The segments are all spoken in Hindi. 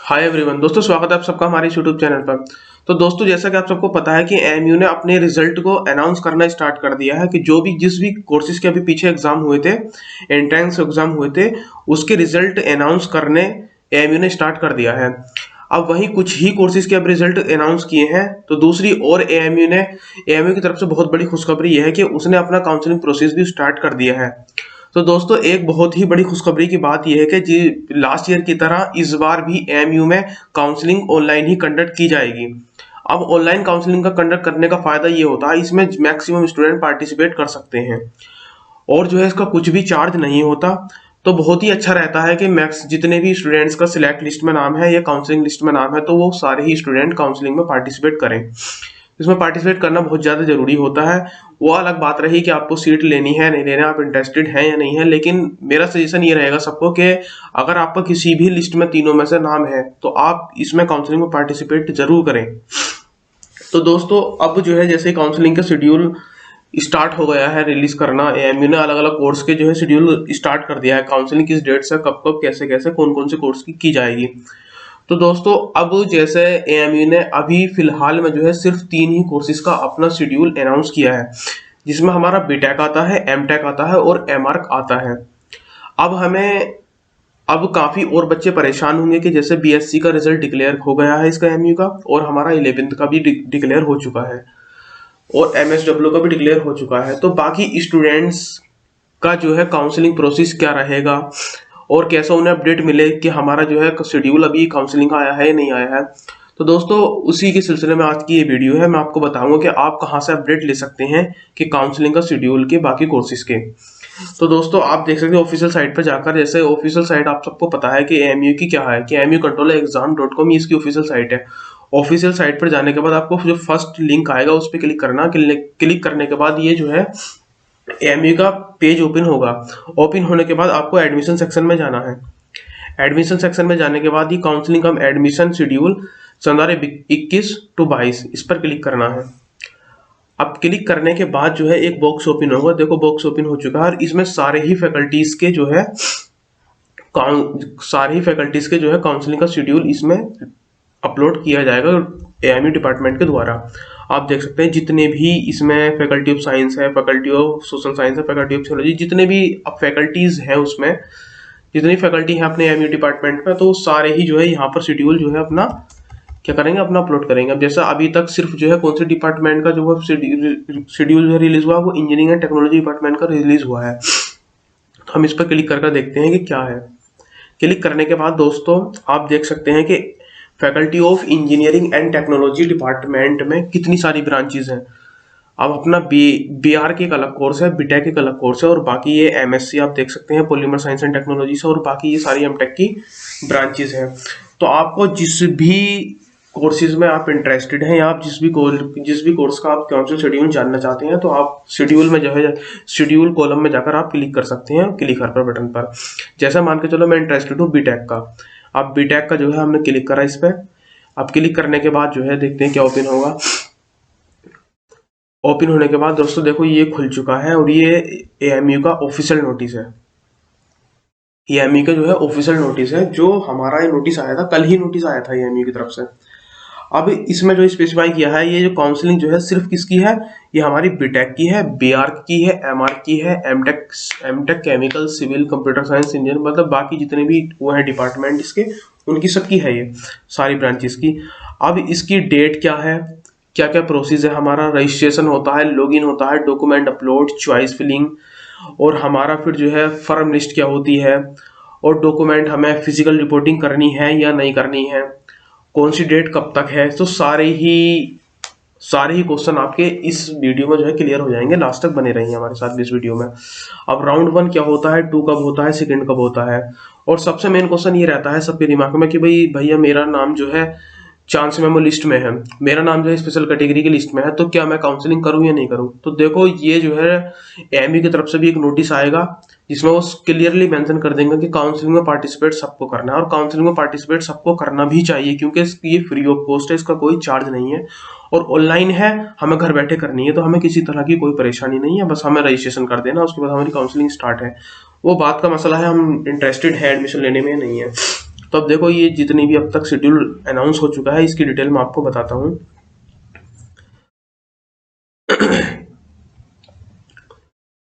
हाय एवरीवन दोस्तों, स्वागत है आप सबका हमारे यूट्यूब चैनल पर। तो दोस्तों, जैसा कि आप सबको पता है कि एएमयू ने अपने रिजल्ट को अनाउंस करना स्टार्ट कर दिया है कि जिस भी कोर्सेज के अभी पीछे एग्जाम हुए थे, एंट्रेंस एग्जाम हुए थे, उसके रिजल्ट अनाउंस करने एएमयू ने स्टार्ट कर दिया है। अब वहीं कुछ ही कोर्सेज के अब रिजल्ट अनाउंस किए हैं, तो दूसरी और एएमयू की तरफ से बहुत बड़ी खुशखबरी यह है कि उसने अपना काउंसलिंग प्रोसेस भी स्टार्ट कर दिया है। तो दोस्तों, एक बहुत ही बड़ी खुशखबरी की बात यह है कि जी लास्ट ईयर की तरह इस बार भी एएमयू में काउंसलिंग ऑनलाइन ही कंडक्ट की जाएगी। अब ऑनलाइन काउंसलिंग का कंडक्ट करने का फायदा ये होता है, इसमें मैक्सिमम स्टूडेंट पार्टिसिपेट कर सकते हैं और जो है इसका कुछ भी चार्ज नहीं होता। तो बहुत ही अच्छा रहता है कि मैक्स जितने भी स्टूडेंट्स का सिलेक्ट लिस्ट में नाम है या काउंसलिंग लिस्ट में नाम है, तो वो सारे ही स्टूडेंट काउंसलिंग में पार्टिसिपेट करें। इसमें पार्टिसिपेट करना बहुत ज़्यादा जरूरी होता है। वो अलग बात रही कि आपको सीट लेनी है नहीं लेना, आप इंटरेस्टेड हैं या नहीं है, लेकिन मेरा सजेशन ये रहेगा सबको कि अगर आपका किसी भी लिस्ट में तीनों में से नाम है तो आप इसमें काउंसलिंग में पार्टिसिपेट जरूर करें। तो दोस्तों, अब जो है जैसे काउंसलिंग का शेड्यूल स्टार्ट हो गया है रिलीज करना, एएमयू ने अलग अलग कोर्स के जो है शेड्यूल स्टार्ट कर दिया है। काउंसलिंग किस डेट से कब कब कैसे कैसे कौन कौन से कोर्स की जाएगी। तो दोस्तों, अब जैसे एएमयू ने अभी फिलहाल में जो है सिर्फ 3 ही कोर्सेज का अपना शेड्यूल अनाउंस किया है, जिसमें हमारा बीटेक आता है, एमटेक आता है और एमआर्क आता है। अब काफी और बच्चे परेशान होंगे कि जैसे बीएससी का रिजल्ट डिक्लेयर हो गया है इसका एमयू का, और हमारा 11th का भी डिक्लेयर हो चुका है और एमएसडब्ल्यू का भी डिक्लेयर हो चुका है। तो बाकी स्टूडेंट्स का जो है काउंसलिंग प्रोसेस क्या रहेगा और कैसा उन्हें अपडेट मिले कि हमारा जो है शेड्यूल अभी काउंसलिंग का आया है या नहीं आया है। तो दोस्तों, उसी के सिलसिले में आज की ये वीडियो है। मैं आपको बताऊंगा कि आप कहां से अपडेट ले सकते हैं कि काउंसलिंग का शेड्यूल के बाकी कोर्सेज के। तो दोस्तों, आप देख सकते हैं ऑफिशियल साइट पर जाकर, जैसे ऑफिशियल साइट आप सबको पता है कि एएमयू की क्या है कि emucontrolexam.com ही इसकी ऑफिशियल साइट है। ऑफिशियल साइट पर जाने के बाद आपको जो फर्स्ट लिंक आएगा उस पर क्लिक करना। क्लिक करने के बाद ये जो है एएमयू का पेज ओपन होगा। ओपन होने के बाद आपको एडमिशन सेक्शन में जाना है। एडमिशन सेक्शन में जाने के बाद ये counselling come admission schedule 2021 to 22 इस पर क्लिक करना है। अब क्लिक करने के बाद जो है एक बॉक्स ओपन होगा। देखो, बॉक्स ओपन हो चुका है और इसमें सारे ही फैकल्टीज के जो है काउंसलिंग का शेड्यूल इसमें अपलोड किया जाएगा एएमयू डिपार्टमेंट के द्वारा। आप देख सकते हैं जितने भी इसमें फैकल्टी ऑफ साइंस है, फैकल्टी ऑफ सोशल साइंस है, फैकल्टी ऑफ थियोलॉजी, जितने भी अब फैकल्टीज हैं उसमें जितनी फैकल्टी है अपने एएमयू डिपार्टमेंट में, तो सारे ही जो है यहाँ पर शेड्यूल जो है अपना क्या करेंगे, अपना अपलोड करेंगे। अब जैसा अभी तक सिर्फ जो है कौन से डिपार्टमेंट का जो है शेड्यूल जो रिलीज हुआ, वो इंजीनियरिंग एंड टेक्नोलॉजी डिपार्टमेंट का रिलीज हुआ है। तो हम इस पर क्लिक करके देखते हैं कि क्या है। क्लिक करने के बाद दोस्तों, आप देख सकते हैं कि faculty of engineering and technology department में कितनी सारी ब्रांचेज हैं। अब अपना बीआर के एक अलग कोर्स है, बीटेक एक अलग कोर्स है, और बाकी ये एमएससी आप देख सकते हैं पॉलीमर साइंस एंड टेक्नोलॉजी से, और बाकी ये सारी एमटेक की ब्रांचेज हैं। तो आपको जिस भी कोर्सेज में आप इंटरेस्टेड हैं या आप जिस भी कोर्स का आप काउंसिल शेड्यूल जानना चाहते हैं, तो आप शेड्यूल में जो है शेड्यूल कॉलम में जाकर आप क्लिक कर सकते हैं क्लिक पर बटन पर। जैसा मान के चलो मैं इंटरेस्टेड हूँ बीटेक का। अब बीटेक का जो है हमने क्लिक करा इस पर। अब क्लिक करने के बाद जो है देखते हैं क्या ओपन होगा। ओपन होने के बाद दोस्तों देखो, ये खुल चुका है और ये एएमयू का ऑफिशियल नोटिस है। एएमयू का जो है ऑफिशियल नोटिस है, जो हमारा ये नोटिस आया था, कल ही नोटिस आया था एएमयू की तरफ से। अब इसमें जो स्पेसिफाई किया है, ये जो काउंसलिंग जो है सिर्फ किसकी है, ये हमारी बीटेक की है, बीआर्क की है, एमआर्क की है, M Tech chemical, civil, computer science, engineer, मतलब बाकी जितने भी वो है डिपार्टमेंट इसके, उनकी सबकी है ये सारी ब्रांचेस की। अब इसकी डेट क्या है, क्या क्या प्रोसेस है, हमारा रजिस्ट्रेशन होता है, लॉगिन होता है, डॉक्यूमेंट अपलोड, चॉइस फिलिंग, और हमारा फिर जो है फर्म लिस्ट क्या होती है, और डॉक्यूमेंट हमें फिजिकल रिपोर्टिंग करनी है या नहीं करनी है, कौन सी डेट कब तक है। तो सारे ही क्वेश्चन आपके इस वीडियो में जो है क्लियर हो जाएंगे। लास्ट तक बने रहिए हमारे साथ इस वीडियो में। अब राउंड 1 क्या होता है, 2 कब होता है, सेकंड कब होता है, और सबसे मेन क्वेश्चन ये रहता है सबके दिमाग में कि भाई भैया मेरा नाम जो है चांस मेमो लिस्ट में है, मेरा नाम जो है स्पेशल कैटेगरी की लिस्ट में है, तो क्या मैं काउंसलिंग करूं या नहीं करूं। तो देखो, ये जो है एएमयू की तरफ से भी एक नोटिस आएगा जिसमें वो क्लियरली मेंशन कर देंगे कि काउंसलिंग में पार्टिसिपेट सबको करना है, और काउंसलिंग में पार्टिसिपेट सबको करना भी चाहिए क्योंकि ये फ्री ऑफ कॉस्ट है, इसका कोई चार्ज नहीं है और ऑनलाइन है, हमें घर बैठे करनी है, तो हमें किसी तरह की कोई परेशानी नहीं है, बस हमें रजिस्ट्रेशन कर देना, उसके बाद हमारी काउंसलिंग स्टार्ट है। वो बात का मसला है हम इंटरेस्टेड है एडमिशन लेने में नहीं है। तो अब देखो ये जितनी भी अब तक शेड्यूल अनाउंस हो चुका है इसकी डिटेल मैं आपको बताता हूँ।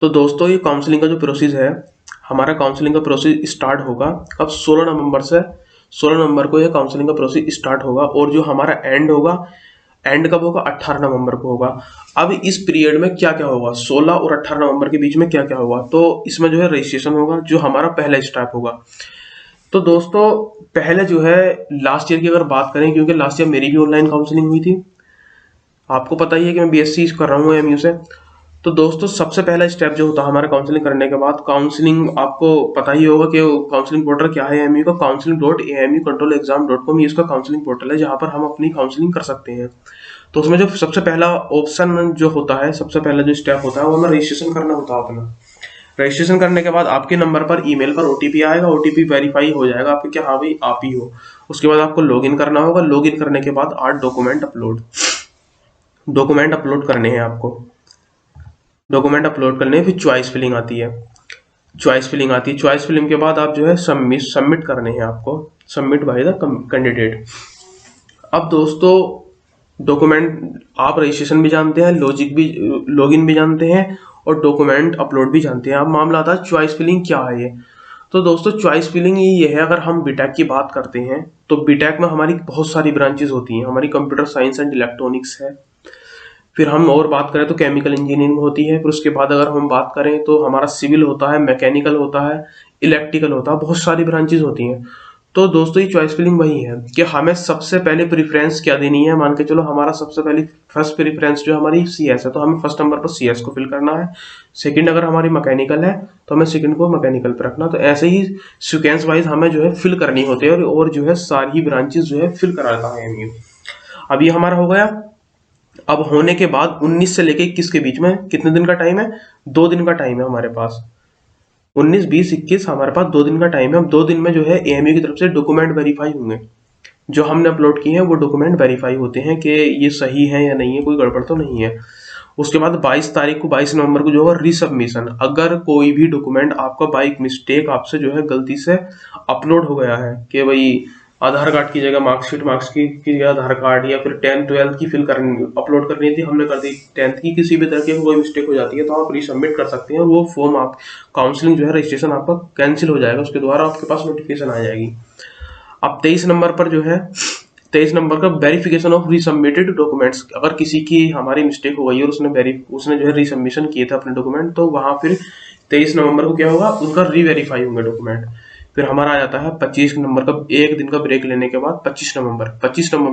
तो दोस्तों ये काउंसलिंग का जो प्रोसेस है, हमारा काउंसलिंग का प्रोसेस स्टार्ट होगा अब 16 नवंबर से। 16 नवंबर को ये काउंसलिंग का प्रोसेस स्टार्ट होगा और जो हमारा एंड होगा, एंड कब होगा? 18 नवंबर को होगा। अब इस पीरियड में क्या क्या होगा, 16 और 18 नवंबर के बीच में क्या क्या होगा? तो इसमें जो है रजिस्ट्रेशन होगा, जो हमारा पहला स्टेप होगा। तो दोस्तों पहले जो है लास्ट ईयर की अगर बात करें, क्योंकि लास्ट ईयर मेरी भी ऑनलाइन काउंसलिंग हुई थी, आपको पता ही है कि मैं बीएससी कर रहा हूँ एएमयू से। तो दोस्तों सबसे पहला स्टेप जो होता है हमारा काउंसलिंग करने के बाद, काउंसलिंग आपको पता ही होगा कि काउंसलिंग पोर्टल क्या है एएमयू का। counseling.amcontrolexam.com ये उसका काउंसलिंग पोर्टल है जहां पर हम अपनी काउंसलिंग कर सकते हैं। तो उसमें जो सबसे पहला ऑप्शन जो होता है, सबसे पहला जो स्टेप होता है वो हमें रजिस्ट्रेशन करना होता है अपना। रजिस्ट्रेशन करने के बाद आपके नंबर पर ईमेल पर ओटीपी आएगा, ओटीपी वेरीफाई हो जाएगा आपके क्या हाँ भाई आप ही हो। उसके बाद आपको लॉगिन करना होगा, लॉगिन करने के बाद 8 डॉक्यूमेंट अपलोड करने हैं आपको। डॉक्यूमेंट अपलोड करने हैं, फिर चॉइस फिलिंग आती है। चॉइस फिलिंग के बाद आप जो है सबमिट करने हैं आपको, सबमिट बाय द कैंडिडेट। अब दोस्तों डॉक्यूमेंट आप रजिस्ट्रेशन भी जानते हैं, लॉगिन भी जानते हैं और डॉक्यूमेंट अपलोड भी जानते हैं। अब मामला आता है चॉइस फिलिंग क्या है ये। तो दोस्तों चॉइस फिलिंग ये है, अगर हम बीटेक की बात करते हैं तो बीटेक में हमारी बहुत सारी ब्रांचेस होती हैं। हमारी कंप्यूटर साइंस एंड इलेक्ट्रॉनिक्स है, फिर हम और बात करें तो केमिकल इंजीनियरिंग होती है, फिर उसके बाद अगर हम बात करें तो हमारा सिविल होता है, मैकेनिकल होता है, इलेक्ट्रिकल होता है, बहुत सारी ब्रांचेज होती हैं। तो दोस्तों ये चॉइस फिलिंग वही है कि हमें सबसे पहले प्रेफरेंस क्या देनी है। मान के चलो हमारा सबसे पहले फर्स्ट प्रेफरेंस जो हमारी सीएस है, तो हमें फर्स्ट नंबर पर सीएस को फिल करना है। सेकंड अगर हमारी मैकेनिकल है तो हमें सेकंड को मैकेनिकल पर रखना। तो ऐसे ही सिक्वेंस वाइज हमें जो है फिल करनी होती है और जो है सारी ब्रांचेज जो है फिल कराता है एमयू। अब ये हमारा हो गया। अब होने के बाद 19 से लेके 21 के बीच में कितने दिन का टाइम है? 2 दिन का टाइम है हमारे पास। 19, 20, 21 हमारे पास 2 दिन का टाइम है। अब 2 दिन में जो है एएमयू की तरफ से डॉक्यूमेंट वेरीफाई होंगे, जो हमने अपलोड किए हैं वो डॉक्यूमेंट वेरीफाई होते हैं कि ये सही है या नहीं है, कोई गड़बड़ तो नहीं है। उसके बाद 22 तारीख को 22 नवंबर को जो है रीसबमिशन। अगर कोई भी डॉक्यूमेंट आपका बाई मिस्टेक आपसे जो है गलती से अपलोड हो गया है कि भाई आधार कार्ड की जगह मार्कशीट, मार्क्स की जगह आधार कार्ड, या फिर 10th 12th की फिल करनी अपलोड करनी थी, हमने कर दी 10th की, किसी भी तरह की कोई मिस्टेक हो जाती है तो आप रीसबमिट कर सकते हैं। वो फॉर्म आप काउंसलिंग जो है रजिस्ट्रेशन आपका कैंसिल हो जाएगा, उसके द्वारा आपके पास नोटिफिकेशन आ जाएगी। अब 23 नंबर पर जो है 23 नंबर का वेरिफिकेशन ऑफ रीसबमिटेड डॉक्यूमेंट्स। अगर किसी की हमारी मिस्टेक हो गई और उसने जो है रीसबमिशन किए थे अपने डॉक्यूमेंट, तो वहां फिर 23 नवंबर को क्या होगा, उनका रीवेरीफाई होंगे डॉक्यूमेंट। फिर हमारा आ जाता है 25 नंबर का, एक दिन का ब्रेक लेने के बाद 25 नवंबर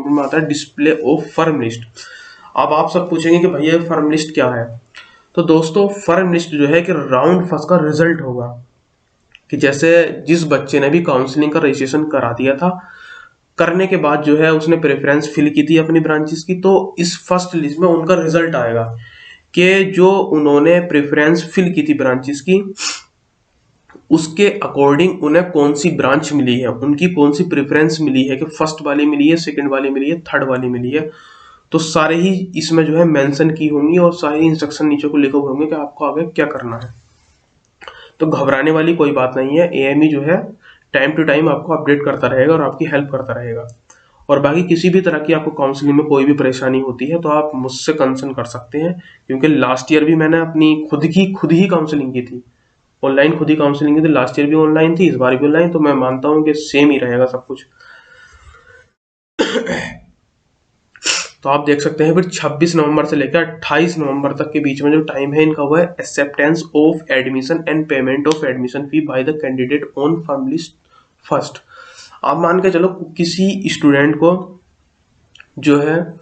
में आता है डिस्प्ले ऑफ फर्म लिस्ट। अब आप सब पूछेंगे कि भैया फर्म लिस्ट क्या है। तो दोस्तों फर्म लिस्ट जो है कि राउंड फर्स्ट का रिजल्ट होगा, कि जैसे जिस बच्चे ने भी काउंसलिंग का रजिस्ट्रेशन करा दिया था, करने के बाद जो है उसने प्रेफरेंस फिल की थी अपनी ब्रांचेस की, तो इस फर्स्ट लिस्ट में उनका रिजल्ट आएगा कि जो उन्होंने प्रेफरेंस फिल की थी ब्रांचेस की, उसके अकॉर्डिंग उन्हें कौन सी ब्रांच मिली है, उनकी कौन सी प्रेफरेंस मिली है, कि फर्स्ट वाली मिली है, सेकंड वाली मिली है, थर्ड वाली मिली है। तो सारे ही इसमें जो है मेंशन की होंगी और सारे इंस्ट्रक्शन नीचे को लिखे हुए होंगे कि आपको आगे क्या करना है। तो घबराने वाली कोई बात नहीं है, एएमयू जो है टाइम टू टाइम आपको अपडेट करता रहेगा और आपकी हेल्प करता रहेगा। और बाकी किसी भी तरह की आपको काउंसलिंग में कोई भी परेशानी होती है तो आप मुझसे कंसर्न कर सकते हैं, क्योंकि लास्ट ईयर भी मैंने अपनी खुद ही काउंसलिंग की थी, ऑनलाइन खुद ही काउंसलिंग की थी। लास्ट ईयर भी ऑनलाइन थी, इस बार भी ऑनलाइन, तो मैं मानता हूँ कि सेम ही रहेगा सब कुछ। तो आप देख सकते हैं फिर 26 नवंबर से लेकर 28 नवंबर तक के बीच में जो टाइम है इनका, हुआ है acceptance of admission and payment of admission fee by the candidate on firm list first. आप मान के चलो किसी स्टूडेंट को जो है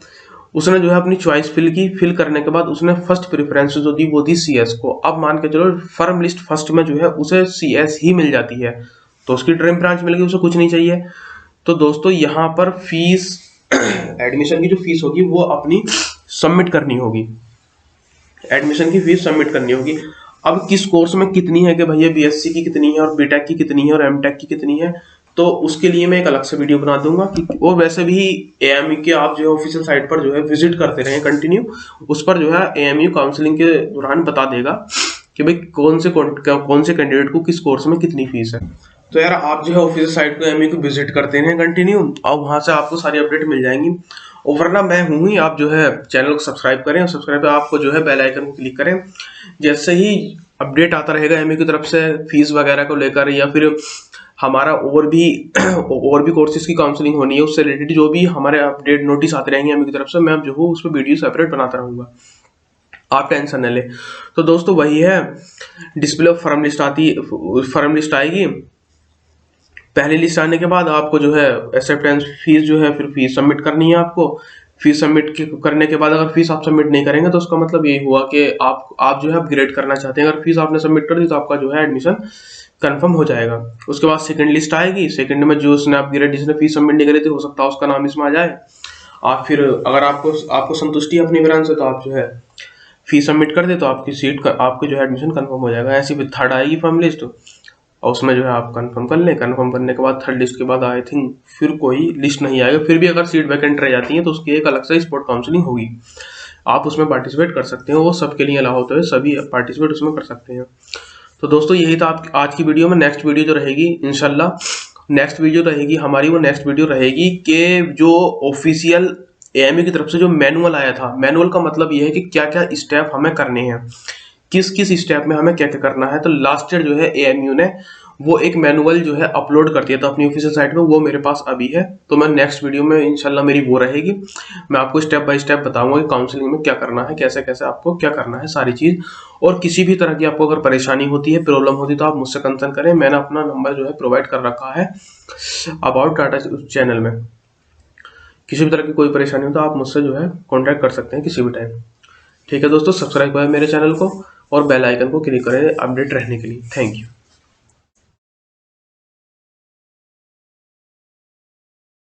उसने जो है अपनी चॉइस फिल करने के बाद उसने फर्स्ट प्रेफरेंस जो दी वो दी सीएस को। अब मान के चलो फर्म लिस्ट फर्स्ट में जो है उसे सीएस ही मिल जाती है, तो उसकी ड्रीम ब्रांच मिल गई, उसे कुछ नहीं चाहिए। तो दोस्तों यहाँ पर फीस एडमिशन की जो फीस होगी वो अपनी सबमिट करनी होगी, एडमिशन की फीस सबमिट करनी होगी। अब किस कोर्स में कितनी है, कि भैया बीएससी की कितनी है और बीटेक की कितनी है और एमटेक की कितनी है, तो उसके लिए मैं एक अलग से वीडियो बना दूंगा। और वैसे भी एएमयू के आप जो है ऑफिशियल साइट पर जो है विजिट करते रहें कंटिन्यू, उस पर जो है एएमयू काउंसलिंग के दौरान बता देगा कि भाई कौन से कैंडिडेट को किस कोर्स में कितनी फीस है। तो यार आप जो है ऑफिशियल साइट को एमयू को विजिट करते हैं कंटिन्यू, और वहां से आपको सारी अपडेट मिल जाएंगी। और वरना मैं हूँ ही, आप जो है चैनल को सब्सक्राइब करें, और सब्सक्राइब पे आपको जो है बेल आइकन को क्लिक करें। जैसे ही अपडेट आता रहेगा एमयू की तरफ से फीस वगैरह को लेकर, या फिर हमारा और भी कोर्सेज की काउंसलिंग होनी है, उससे रिलेटेड जो भी हमारे अपडेट नोटिस आते रहेंगे एमयू की तरफ से, मैं जो हूँ उस पर वीडियो सेपरेट बनाता रहूंगा, आप टेंशन न ले। तो दोस्तों वही है, डिस्प्ले ऑफ फर्म लिस्ट आएगी। पहली लिस्ट आने के बाद आपको जो है एक्सेप्टेंस फीस जो है, फिर फीस सबमिट करनी है आपको। फीस सबमिट करने के बाद अगर फीस आप सबमिट नहीं करेंगे तो उसका मतलब यही हुआ कि आप जो है अपग्रेड करना चाहते हैं। अगर फीस आपने सबमिट कर दी तो आपका जो है एडमिशन कंफर्म हो जाएगा। उसके बाद सेकंड लिस्ट आएगी। सेकंड में जो उसने अपग्रेड, जिसने फीस सबमिट नहीं करी थी, हो सकता है उसका नाम इसमें आ जाए। आप फिर अगर आपको संतुष्टि है अपनी ब्रांच से, तो आप जो है फीस सबमिट कर दे तो आपकी जो है एडमिशन कंफर्म हो जाएगा। ऐसी फिर थर्ड आएगी फर्म लिस्ट, और उसमें जो है आप कंफर्म कर लें। कंफर्म करने के बाद थर्ड लिस्ट के बाद आई थिंक फिर कोई लिस्ट नहीं आएगा। फिर भी अगर सीट वैकेंट रह जाती है तो उसकी एक अलग से स्पोर्ट काउंसलिंग होगी, आप उसमें पार्टिसिपेट कर सकते हैं। वो सबके लिए अलाउ होता है, सभी पार्टिसिपेट उसमें कर सकते हैं। तो दोस्तों यही था आज की वीडियो में। नेक्स्ट वीडियो जो रहेगी इंशाल्लाह, नेक्स्ट वीडियो रहेगी हमारी, वो नेक्स्ट वीडियो रहेगी कि जो ऑफिशियल एएमयू की तरफ से जो मैनुअल आया था, मैनुअल का मतलब ये है कि क्या क्या स्टेप हमें करने हैं, किस किस स्टेप में हमें क्या क्या करना है। तो लास्ट ईयर जो है एएमयू ने वो एक मैनुअल जो है अपलोड कर दिया था अपनी ऑफिशियल साइट में, वो मेरे पास अभी है। तो मैं नेक्स्ट वीडियो में इंशाल्लाह मेरी वो रहेगी, मैं आपको स्टेप बाय स्टेप बताऊंगा कि काउंसलिंग में क्या करना है, कैसे कैसे आपको क्या करना है सारी चीज। और किसी भी तरह की आपको अगर परेशानी होती है, प्रॉब्लम होती है, तो आप मुझसे कंसर्न करें। मैंने अपना नंबर जो है प्रोवाइड कर रखा है अबाउट टाटा चैनल में। किसी भी तरह की कोई परेशानी हो तो आप मुझसे जो है कॉन्टैक्ट कर सकते हैं किसी भी टाइम। ठीक है दोस्तों, सब्सक्राइब करें मेरे चैनल को और बेल आइकन को क्लिक करें अपडेट रहने के लिए। Thank you.